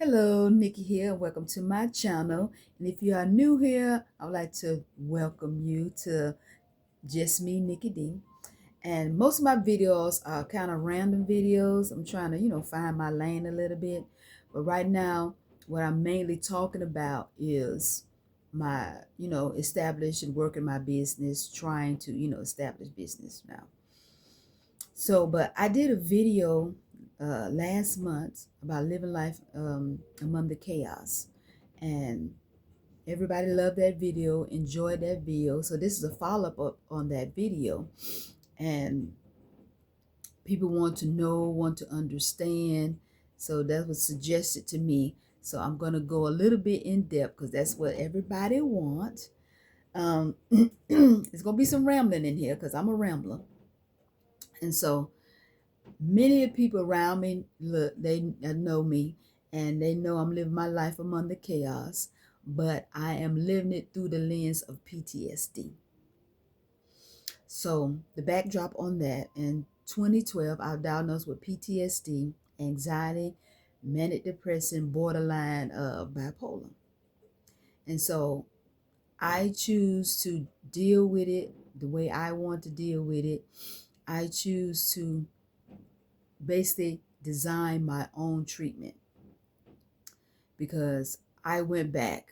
Hello, Nikki here. Welcome to my channel. And if you are new here, I would like to welcome you to Just Me, Nikki D. And most of my videos are kind of random videos. I'm trying to, find my lane a little bit. But right now, what I'm mainly talking about is my, establish and working my business, trying to, establish business now. So, but I did a video last month about living life among the chaos, and everybody loved that video, enjoyed that video. So this is a follow-up on that video, and people want to know, want to understand. So that was suggested to me. So I'm gonna go a little bit in depth because that's what everybody wants. It's gonna be some rambling in here because I'm a rambler, and so many of the people around me, look, they know me and they know I'm living my life among the chaos, but I am living it through the lens of PTSD. So the backdrop on that, in 2012, I was diagnosed with PTSD, anxiety, manic depression, borderline bipolar. And so I choose to deal with it the way I want to deal with it. I choose to basically design my own treatment because I went back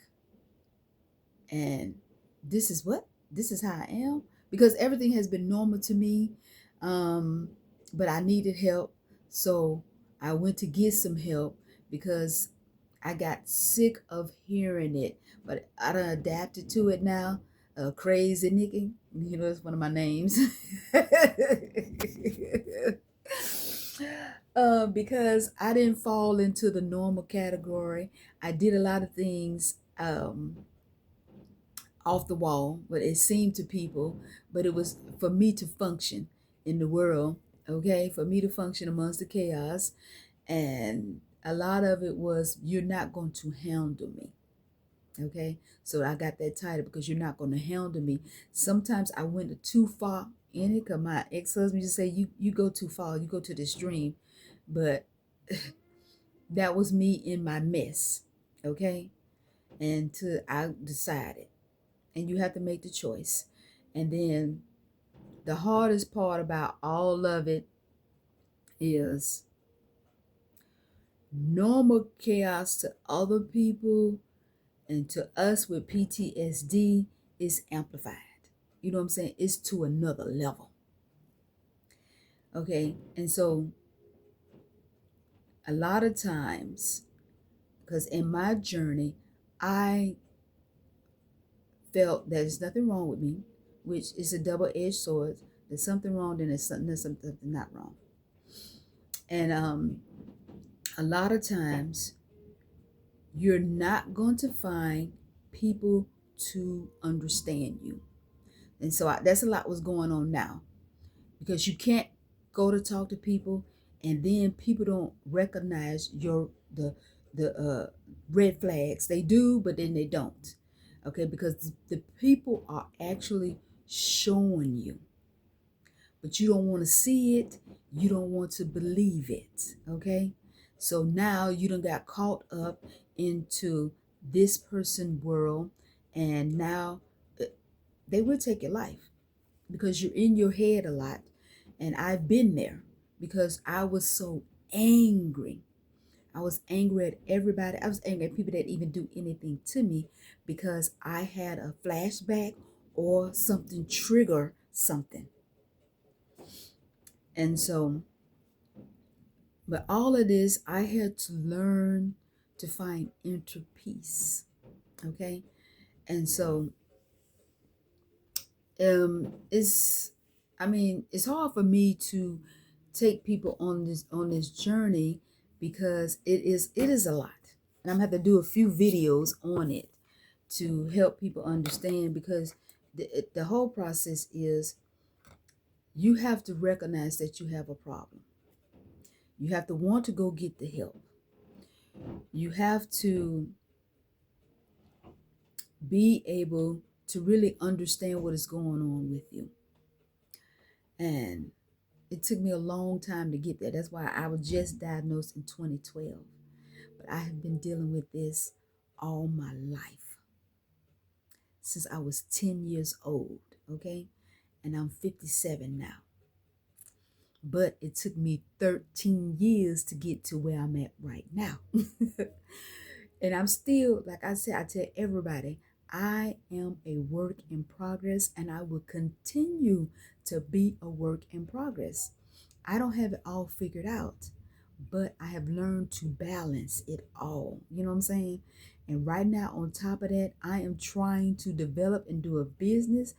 and this is how I am, because everything has been normal to me, but I needed help. So I went to get some help because I got sick of hearing it, but I done adapted to it now. Crazy Nikki, that's one of my names. Because I didn't fall into the normal category. I did a lot of things off the wall, but it seemed to people, but it was for me to function in the world, okay? For me to function amongst the chaos. And a lot of it was, you're not going to handle me, okay? So I got that title, because you're not going to handle me. Sometimes I went too far in it, because my ex-husband just say, you go too far, you go to the extreme. But that was me in my mess, okay? And I decided, and you have to make the choice. And then the hardest part about all of it is normal chaos to other people and to us with PTSD is amplified. You know what I'm saying? It's to another level. Okay. And so a lot of times, because in my journey, I felt there's nothing wrong with me, which is a double-edged sword. There's something wrong, then there's something not wrong. And a lot of times you're not going to find people to understand you. And so that's a lot what's going on now, because you can't go to talk to people and then people don't recognize the red flags. They do, but then they don't. Okay, because the people are actually showing you, but you don't want to see it. You don't want to believe it. Okay, so now you done got caught up into this person world, and now they will take your life because you're in your head a lot. And I've been there because I was so angry. I was angry at everybody. I was angry at people that even do anything to me, because I had a flashback or something trigger something. And so, but all of this, I had to learn to find inner peace. Okay. And so it's it's hard for me to take people on this journey, because it is a lot, and I'm gonna have to do a few videos on it to help people understand, because the whole process is, you have to recognize that you have a problem. You have to want to go get the help. You have to be able to really understand what is going on with you. And it took me a long time to get there. That's why I was just diagnosed in 2012. But I have been dealing with this all my life, since I was 10 years old, okay? And I'm 57 now. But it took me 13 years to get to where I'm at right now. And I'm still, like I said, I tell everybody, I am a work in progress, and I will continue to be a work in progress. I don't have it all figured out, but I have learned to balance it all. You know what I'm saying? And right now, on top of that, I am trying to develop and do a business,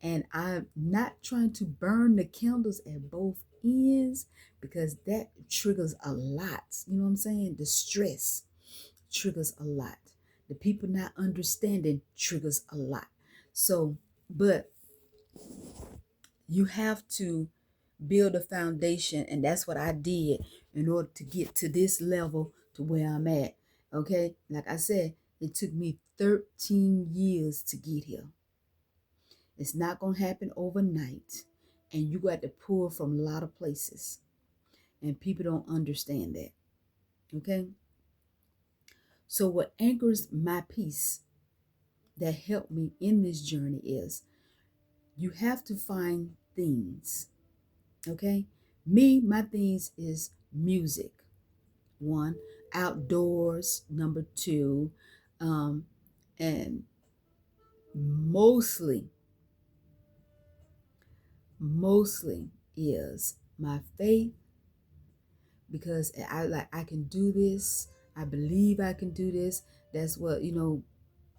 and I'm not trying to burn the candles at both ends, because that triggers a lot. You know what I'm saying? The stress triggers a lot. The people not understanding triggers a lot. So, but you have to build a foundation, and that's what I did in order to get to this level to where I'm at. Okay, like I said, it took me 13 years to get here. It's not going to happen overnight, and you got to pull from a lot of places, and people don't understand that. Okay, so what anchors my peace that helped me in this journey is you have to find things. Okay, my things is music, one, outdoors, number two, and mostly is my faith, because I can do this. I believe I can do this. That's what,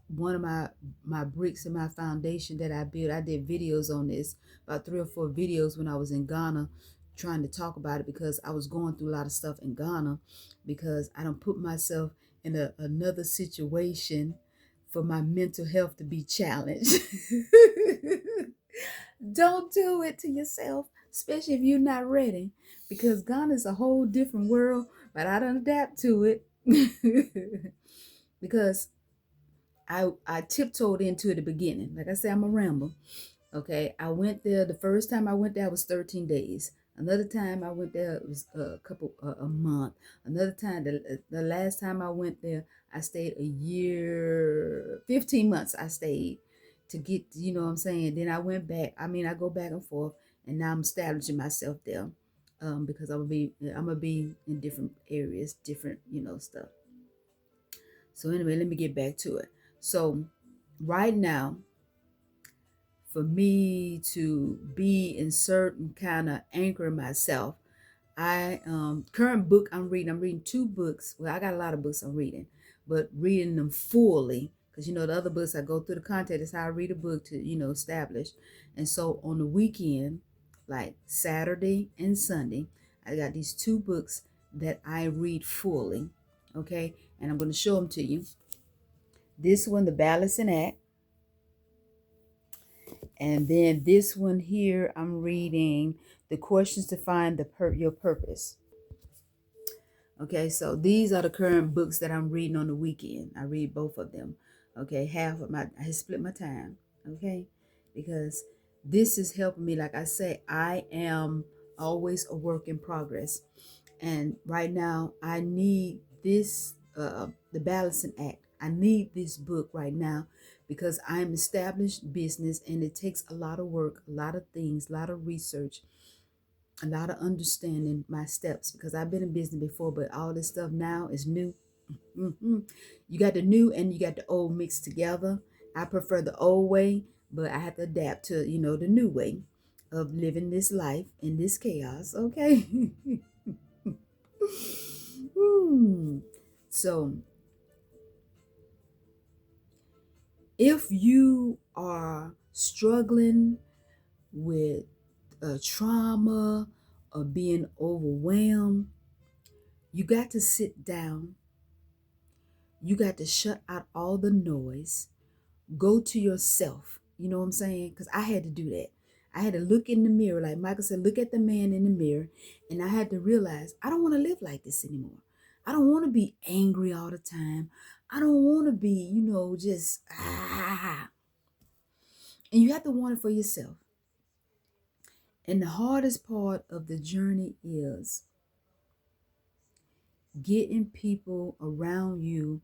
one of my bricks in my foundation that I built. I did videos on this, about 3 or 4 videos when I was in Ghana, trying to talk about it, because I was going through a lot of stuff in Ghana, because I don't put myself in another situation for my mental health to be challenged. Don't do it to yourself, especially if you're not ready, because Ghana is a whole different world, but I don't adapt to it. Because I tiptoed into it at the beginning. Like I said, I'm a ramble. Okay, I went there. The first time I went there, I was 13 days. Another time I went there, it was a month. Another time, the last time I went there, I stayed a year, 15 months I stayed to get, you know what I'm saying? Then I went back. I mean, I go back and forth, and now I'm establishing myself there, because I'm gonna be in different areas, different, stuff. So anyway, let me get back to it. So right now, for me to be in certain kind of anchor myself, I current book I'm reading 2 books. Well, I got a lot of books I'm reading, but reading them fully, because the other books I go through the content. Is how I read a book to establish. And so on the weekend, like Saturday and Sunday, I got these 2 books that I read fully. Okay, and I'm going to show them to you. This one, The Balancing Act. And then this one here, I'm reading The Questions to Find Your Purpose. Okay, so these are the current books that I'm reading on the weekend. I read both of them. Okay, I split my time. Okay, because this is helping me. Like I say, I am always a work in progress. And right now, I need this, The Balancing Act. I need this book right now, because I'm established business, and it takes a lot of work, a lot of things, a lot of research, a lot of understanding my steps, because I've been in business before, but all this stuff now is new. You got the new and you got the old mixed together. I prefer the old way, but I have to adapt to, the new way of living this life in this chaos. Okay. So if you are struggling with trauma or being overwhelmed, you got to sit down. You got to shut out all the noise. Go to yourself. You know what I'm saying? Because I had to do that. I had to look in the mirror. Like Michael said, look at the man in the mirror. And I had to realize I don't want to live like this anymore. I don't want to be angry all the time. I don't want to be, just And you have to want it for yourself. And the hardest part of the journey is getting people around you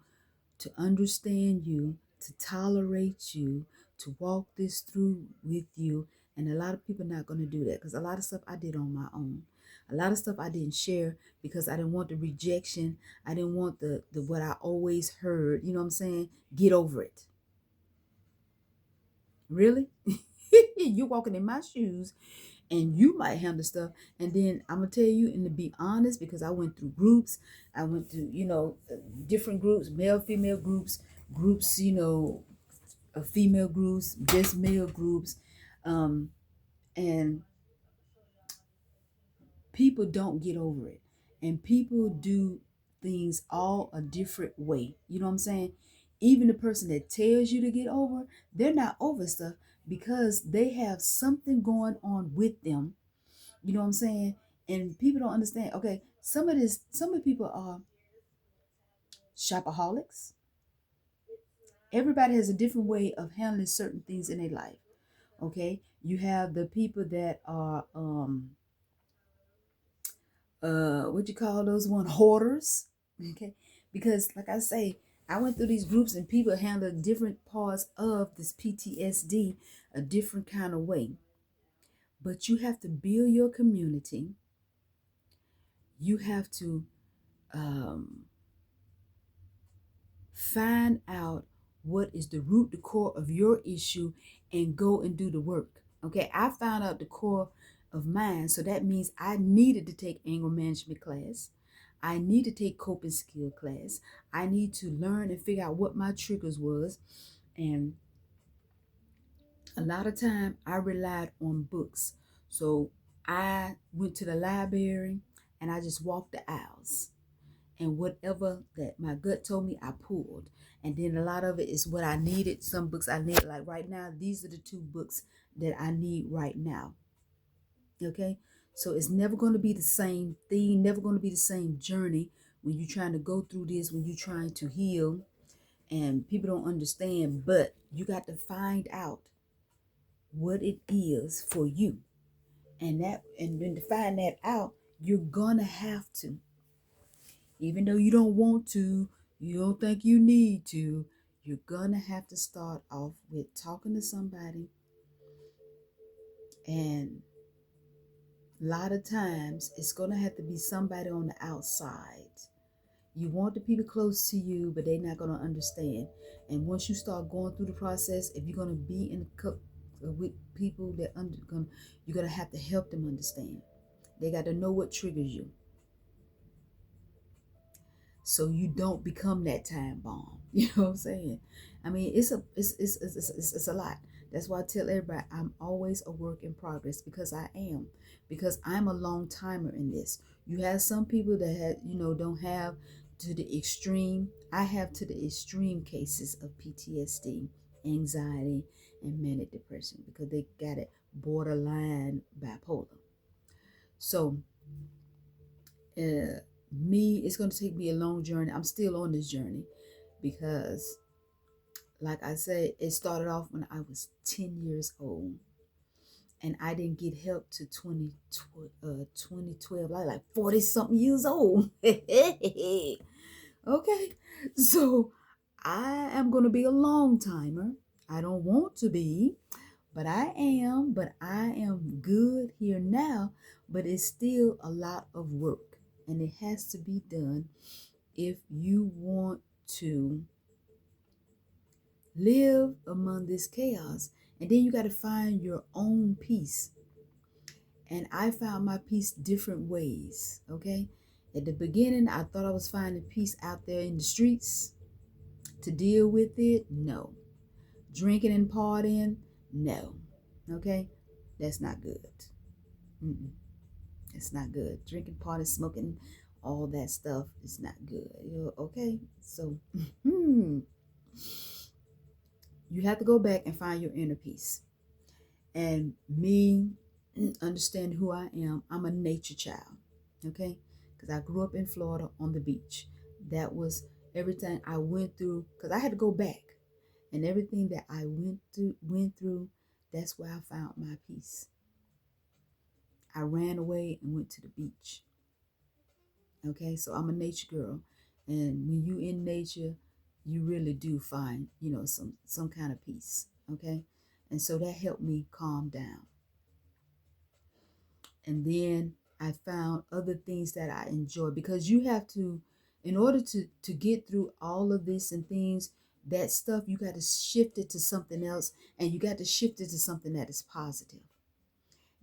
to understand you, to tolerate you, to walk this through with you. And a lot of people not going to do that, because a lot of stuff I did on my own. A lot of stuff I didn't share because I didn't want the rejection. I didn't want the what I always heard. You know what I'm saying? Get over it. Really? You're walking in my shoes and you might handle stuff. And then I'm gonna tell you, and to be honest, because I went through groups, I went through, different groups, male, female groups, female groups, just male groups. And people don't get over it. And people do things all a different way. You know what I'm saying? Even the person that tells you to get over, they're not over stuff because they have something going on with them. You know what I'm saying? And people don't understand. Okay, some of the people are shopaholics. Everybody has a different way of handling certain things in their life. Okay, you have the people that are what you call those one, hoarders. Okay, because like I say, I went through these groups and people handle different parts of this PTSD a different kind of way. But you have to build your community. You have to um, find out what is the root, the core of your issue, and go and do the work. Okay, I found out the core of mine, so that means I needed to take anger management class. I need to take coping skill class. I need to learn and figure out what my triggers was. And a lot of time I relied on books. So I went to the library and I just walked the aisles. And whatever that my gut told me, I pulled. And then a lot of it is what I needed. Some books I need, like right now, these are the two books that I need right now. Okay? So it's never going to be the same thing, never going to be the same journey when you're trying to go through this, when you're trying to heal, and people don't understand. But you got to find out what it is for you. And then to find that out, you're gonna have to, even though you don't want to, you don't think you need to, you're gonna have to start off with talking to somebody. And a lot of times it's gonna have to be somebody on the outside. You want the people close to you, but they're not gonna understand. And once you start going through the process, if you're gonna be with people that you're gonna have to help them understand. They got to know what triggers you, so you don't become that time bomb. You know what I'm saying? I mean, it's a lot. That's why I tell everybody I'm always a work in progress, because I am, because I'm a long timer in this. You have some people that don't have to the extreme. I have to the extreme cases of PTSD, anxiety, and manic depression, because they got it borderline bipolar. So uh, it's going to take me a long journey. I'm still on this journey because, like I said, it started off when I was 10 years old, and I didn't get help to 2012. I was like 40 something years old. Okay, so I am going to be a long timer. I don't want to be, but I am. But I am good here now, but it's still a lot of work, and it has to be done if you want to live among this chaos. And then you got to find your own peace. And I found my peace different ways. Okay, at the beginning I thought I was finding peace out there in the streets to deal with it. No. Drinking and partying. No. Okay, that's not good. Mm-mm. It's not good. Drinking, partying, smoking, all that stuff is not good. Okay, so you have to go back and find your inner peace. And me, understand who I am. I'm a nature child, okay? Because I grew up in Florida on the beach. That was everything I went through, because I had to go back. And everything that I went through, that's where I found my peace. I ran away and went to the beach. Okay, so I'm a nature girl, and when you in nature, you really do find, some kind of peace. Okay, and so that helped me calm down. And then I found other things that I enjoy, because you have to, in order to get through all of this and things, that stuff, you got to shift it to something else, and you got to shift it to something that is positive.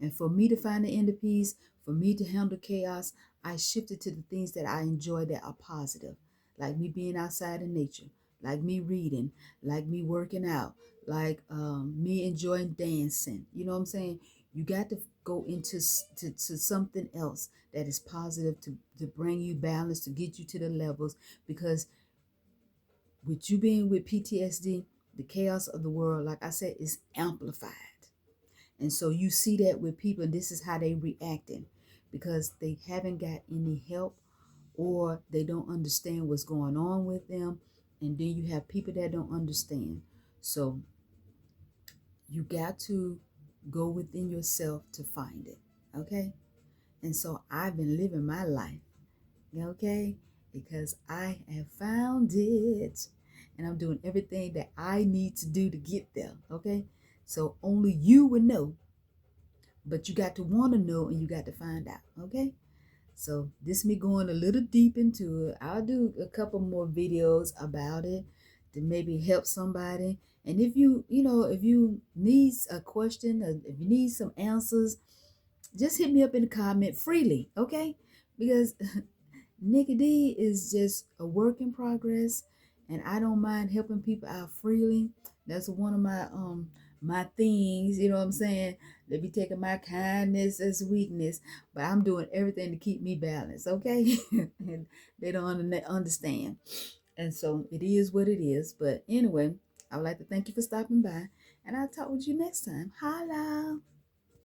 And for me to find the inner peace, for me to handle chaos, I shifted to the things that I enjoy that are positive, like me being outside in nature, like me reading, like me working out, like me enjoying dancing. You know what I'm saying? You got to go into to something else that is positive, to bring you balance, to get you to the levels, because with you being with PTSD, the chaos of the world, like I said, is amplified. And so you see that with people, and this is how they reacting, because they haven't got any help, or they don't understand what's going on with them. And then you have people that don't understand. So you got to go within yourself to find it. Okay. And so I've been living my life. Okay. Because I have found it, and I'm doing everything that I need to do to get there. Okay. So only you would know, but you got to want to know, and you got to find out. Okay, so this me going a little deep into it. I'll do a couple more videos about it to maybe help somebody. And if if you need a question, or if you need some answers, just hit me up in the comment freely. Okay, because Nikki D is just a work in progress, and I don't mind helping people out freely. That's one of my things, you know what I'm saying? They be taking my kindness as weakness, but I'm doing everything to keep me balanced, okay? And they don't understand. And so it is what it is. But anyway, I would like to thank you for stopping by, and I'll talk with you next time. Holla!